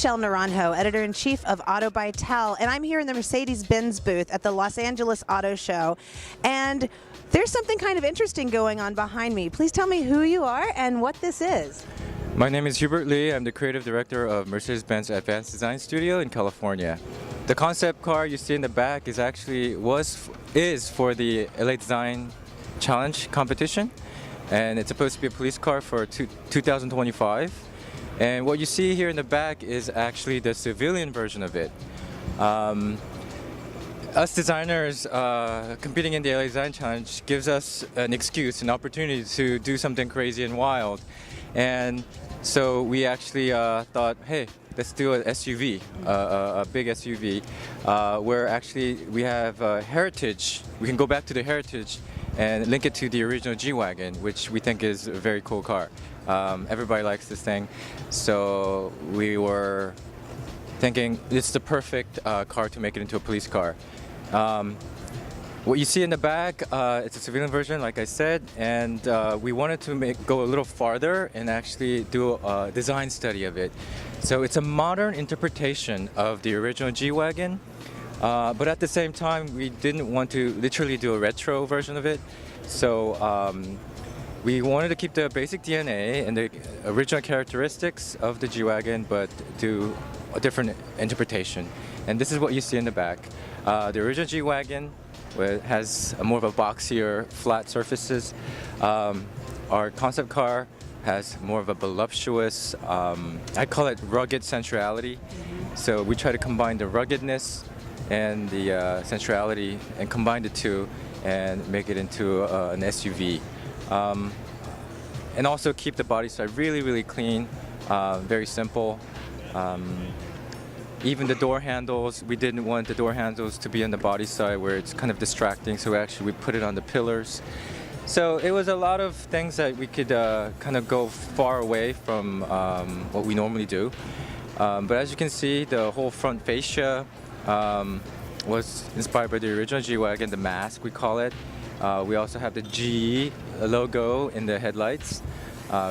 Michelle Naranjo, editor-in-chief of Auto by Tel, and I'm here in the Mercedes-Benz booth at the Los Angeles Auto Show. And there's something kind of interesting going on behind me. Please tell me who you are and what this is. My name is Hubert Lee. I'm the creative director of Mercedes-Benz Advanced Design Studio in California. The concept car you see in the back is for the LA Design Challenge competition, and it's supposed to be a police car for 2025. And what you see here in the back is actually the civilian version of it. Us designers competing in the LA Design Challenge gives us an excuse, an opportunity to do something crazy and wild. And so we actually thought, hey, let's do an SUV, a big SUV, where actually we have heritage. We can go back to the heritage and link it to the original G-Wagon, which we think is a very cool car. Everybody likes this thing, so we were thinking it's the perfect car to make it into a police car. What you see in the back, it's a civilian version, like I said, and we wanted to go a little farther and actually do a design study of it. So it's a modern interpretation of the original G-Wagon, but at the same time, we didn't want to literally do a retro version of it. So we wanted to keep the basic DNA and the original characteristics of the G-Wagon, but do a different interpretation. And this is what you see in the back. The original G-Wagon has more of a boxier, flat surfaces. Our concept car has more of a voluptuous, I call it rugged sensuality. So we try to combine the ruggedness and the sensuality and combine the two and make it into an SUV. And also keep the body side really, really clean, very simple. Even the door handles, we didn't want the door handles to be on the body side where it's kind of distracting, so we put it on the pillars. So it was a lot of things that we could kind of go far away from what we normally do. But as you can see, the whole front fascia was inspired by the original G-Wagon, the mask we call it. We also have the G logo in the headlights,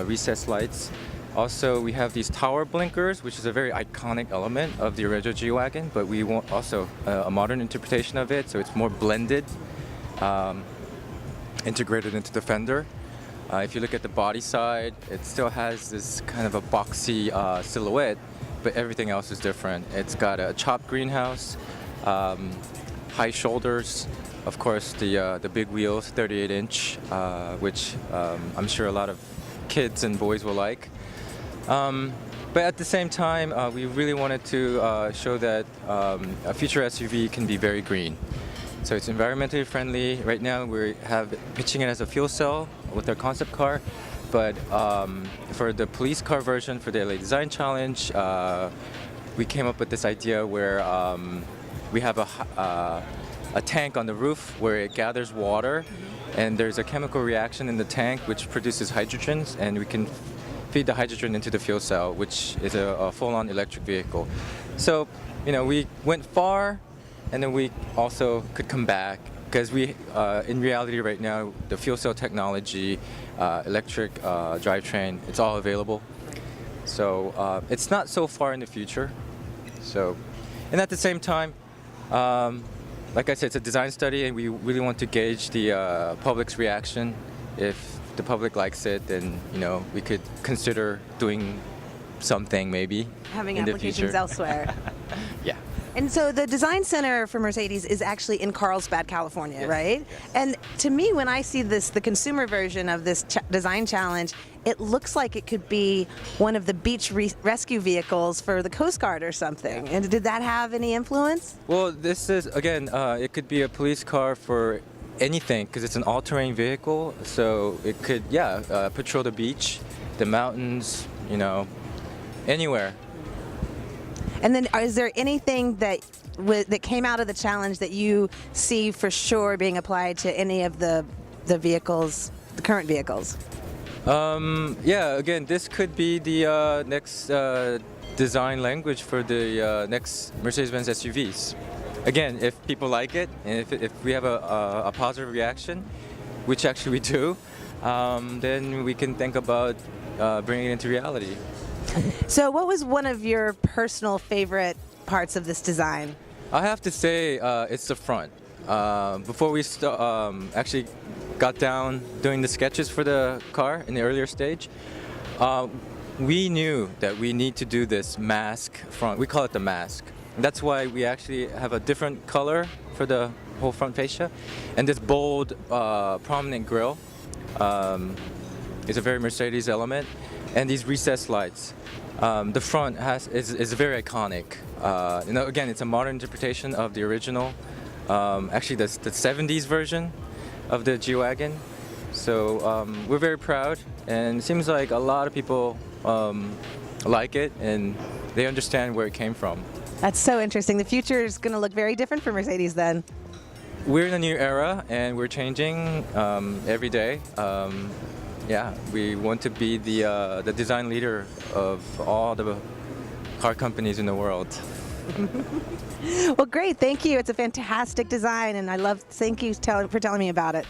recessed lights. Also, we have these tower blinkers, which is a very iconic element of the original G-Wagon, but we want also a modern interpretation of it, so it's more blended, integrated into the fender. If you look at the body side, it still has this kind of a boxy silhouette, but everything else is different. It's got a chopped greenhouse, high shoulders, of course the big wheels, 38-inch, which I'm sure a lot of kids and boys will like. But at the same time, we really wanted to show that a future SUV can be very green. So it's environmentally friendly. Right now we have pitching it as a fuel cell with our concept car, but for the police car version for the LA Design Challenge, we came up with this idea where we have a tank on the roof where it gathers water, and there's a chemical reaction in the tank which produces hydrogens, and we can feed the hydrogen into the fuel cell, which is a full-on electric vehicle. So, you know, we went far, and then we also could come back, because we, in reality right now, the fuel cell technology, electric drivetrain, it's all available. So it's not so far in the future. So, and at the same time, like I said, it's a design study, and we really want to gauge the public's reaction. If the public likes it, then we could consider doing something maybe having in applications elsewhere. Yeah. And so the design center for Mercedes is actually in Carlsbad, California, Yes. right? Yes. And to me, when I see the consumer version of this design challenge, it looks like it could be one of the beach rescue vehicles for the Coast Guard or something. Yeah. And did that have any influence? Well, this is, again, it could be a police car for anything, because it's an all-terrain vehicle, so it could, patrol the beach, the mountains, anywhere. And then is there anything that came out of the challenge that you see for sure being applied to any of the vehicles, the current vehicles? Yeah, again, this could be the next design language for the next Mercedes-Benz SUVs. Again, if people like it, and if we have a positive reaction, which actually we do, then we can think about bringing it into reality. So what was one of your personal favorite parts of this design? I have to say it's the front. Before we actually got down doing the sketches for the car in the earlier stage, we knew that we need to do this mask front. We call it the mask. And that's why we actually have a different color for the whole front fascia. And this bold, prominent grille is a very Mercedes element. And these recessed lights. The front is very iconic. Again, it's a modern interpretation of the original, actually the 70s version of the G-Wagon. So we're very proud, and it seems like a lot of people like it, and they understand where it came from. That's so interesting. The future is going to look very different for Mercedes then. We're in a new era, and we're changing every day. Yeah, we want to be the design leader of all the car companies in the world. Well, great. Thank you. It's a fantastic design, and thank you for telling me about it.